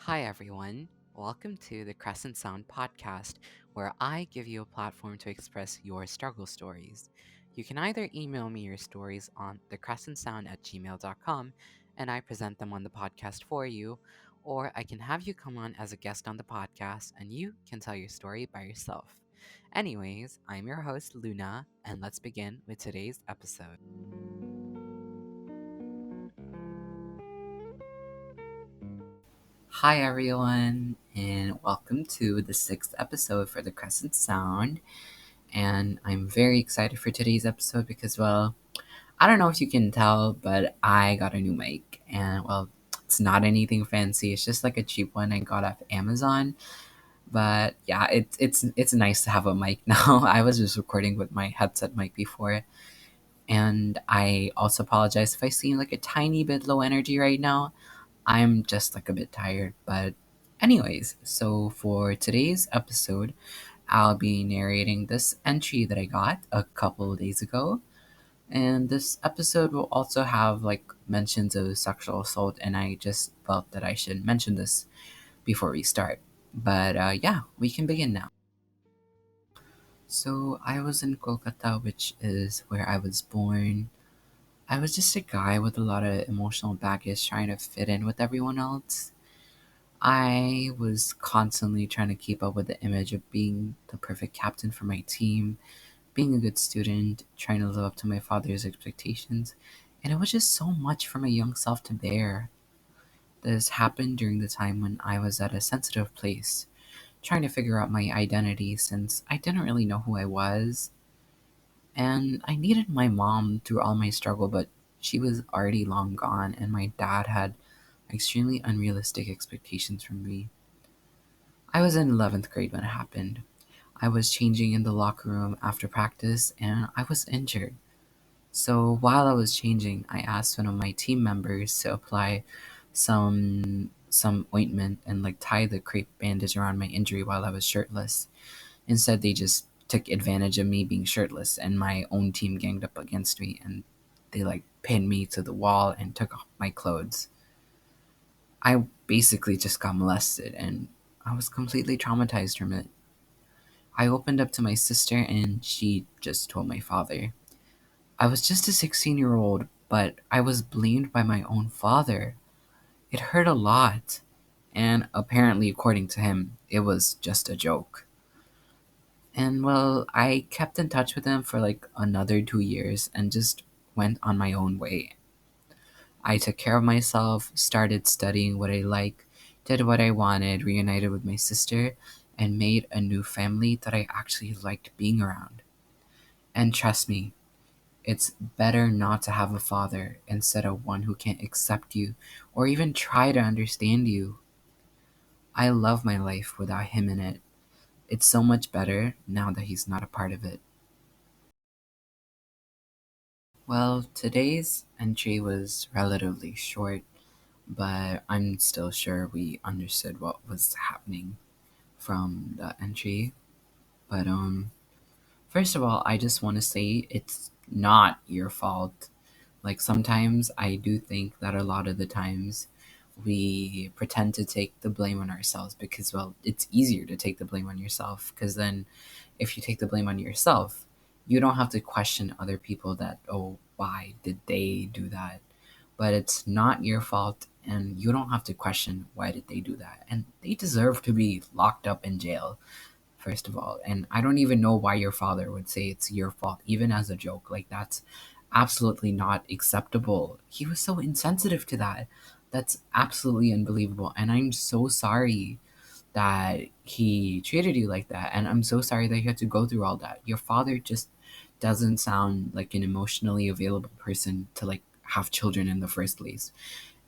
Hi, everyone. Welcome to the Crescent Sound podcast, where I give you a platform to express your struggle stories. You can either email me your stories on thecrescentsound@gmail.com and I present them on the podcast for you, or I can have you come on as a guest on the podcast and you can tell your story by yourself. Anyways, I'm your host, Luna, and let's begin with today's episode. Hi, everyone, and welcome to the sixth episode for the Crescent Sound. And I'm very excited for today's episode because, well, I don't know if you can tell, but I got a new mic. And, well, it's not anything fancy, it's just like a cheap one I got off Amazon. But yeah, it's nice to have a mic now. I was just recording with my headset mic before. And I also apologize if I seem like a tiny bit low energy right now. I'm just like a bit tired. But, anyways, so for today's episode, I'll be narrating this entry that I got a couple of days ago. And this episode will also have like mentions of sexual assault, and I just felt that I should mention this before we start. But yeah, we can begin now. So I was in Kolkata, which is where I was born. I was just a guy with a lot of emotional baggage trying to fit in with everyone else. I was constantly trying to keep up with the image of being the perfect captain for my team, being a good student, trying to live up to my father's expectations, and it was just so much for my young self to bear. This happened during the time when I was at a sensitive place, trying to figure out my identity since I didn't really know who I was. And I needed my mom through all my struggle, but she was already long gone, and my dad had extremely unrealistic expectations from me. I was in 11th grade when it happened. I was changing in the locker room after practice, and I was injured. So while I was changing, I asked one of my team members to apply some ointment and like tie the crepe bandage around my injury while I was shirtless. Instead, they just took advantage of me being shirtless, and my own team ganged up against me and they like pinned me to the wall and took off my clothes. I basically just got molested and I was completely traumatized from it. I opened up to my sister and she just told my father. I was just a 16-year-old, but I was blamed by my own father. It hurt a lot. And apparently, according to him, it was just a joke. And well, I kept in touch with him for like another 2 years and just went on my own way. I took care of myself, started studying what I like, did what I wanted, reunited with my sister, and made a new family that I actually liked being around. And trust me, it's better not to have a father instead of one who can't accept you or even try to understand you. I love my life without him in it. It's so much better now that he's not a part of it. Well, today's entry was relatively short, but I'm still sure we understood what was happening from the entry. But first of all, I just want to say it's not your fault. Like sometimes I do think that a lot of the times we pretend to take the blame on ourselves because, well, it's easier to take the blame on yourself because then if you take the blame on yourself, you don't have to question other people that, oh, why did they do that? But it's not your fault and you don't have to question why did they do that. And they deserve to be locked up in jail, first of all. And I don't even know why your father would say it's your fault, even as a joke. Like, that's absolutely not acceptable. He was so insensitive to that. That's absolutely unbelievable. And I'm so sorry that he treated you like that. And I'm so sorry that you had to go through all that. Your father just doesn't sound like an emotionally available person to like have children in the first place.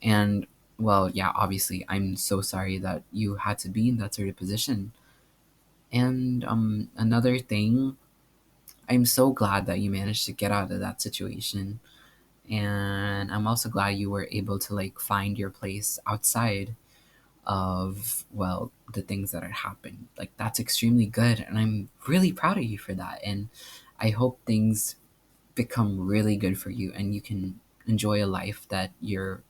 And well, yeah, obviously, I'm so sorry that you had to be in that sort of position. And another thing, I'm so glad that you managed to get out of that situation. And I'm also glad you were able to like find your place outside of, well, the things that had happened. Like, that's extremely good. And I'm really proud of you for that. And I hope things become really good for you and you can enjoy a life that you're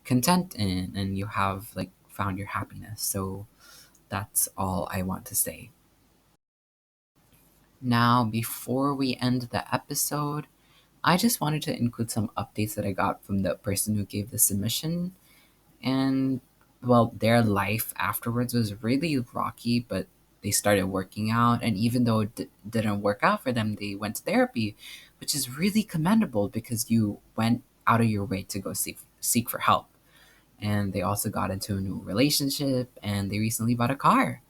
content in and you have like found your happiness. So that's all I want to say. Now, before we end the episode, I just wanted to include some updates that I got from the person who gave the submission. And, well, their life afterwards was really rocky, but they started working out. And even though it didn't work out for them, they went to therapy, which is really commendable because you went out of your way to go seek for help. And they also got into a new relationship and they recently bought a car.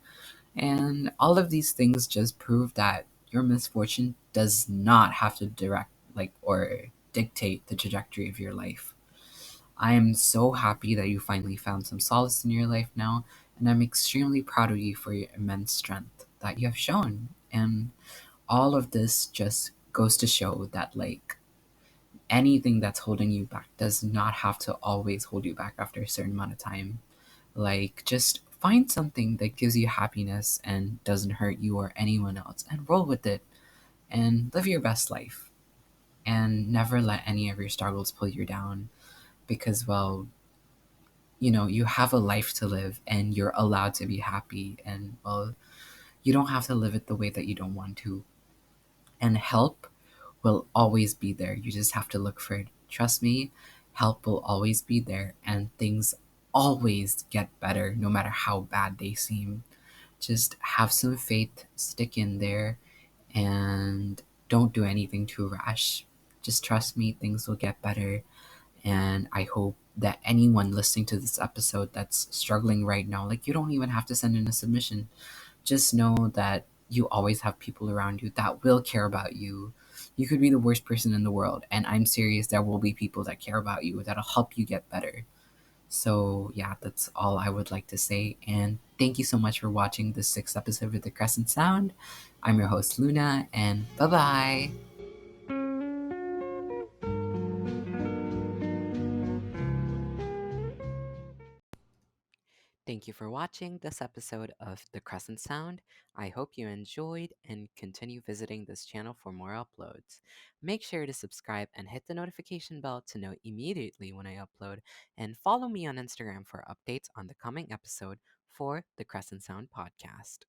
And all of these things just prove that your misfortune does not have to direct, like, or dictate the trajectory of your life. I am so happy that you finally found some solace in your life now, and I'm extremely proud of you for your immense strength that you have shown. And all of this just goes to show that, like, anything that's holding you back does not have to always hold you back after a certain amount of time. Like, just find something that gives you happiness and doesn't hurt you or anyone else and roll with it and live your best life. And never let any of your struggles pull you down because, well, you have a life to live and you're allowed to be happy. And, well, you don't have to live it the way that you don't want to. And help will always be there. You just have to look for it. Trust me, help will always be there and things always get better no matter how bad they seem. Just have some faith, stick in there, and don't do anything too rash. Just trust me, things will get better. And I hope that anyone listening to this episode that's struggling right now, like, you don't even have to send in a submission. Just know that you always have people around you that will care about you. You could be the worst person in the world, and I'm serious, there will be people that care about you, that'll help you get better. So, yeah, that's all I would like to say. And thank you so much for watching the sixth episode of The Crescent Sound. I'm your host, Luna, and bye bye. Thank you for watching this episode of The Crescent Sound. I hope you enjoyed and continue visiting this channel for more uploads. Make sure to subscribe and hit the notification bell to know immediately when I upload, and follow me on Instagram for updates on the coming episode for the Crescent Sound podcast.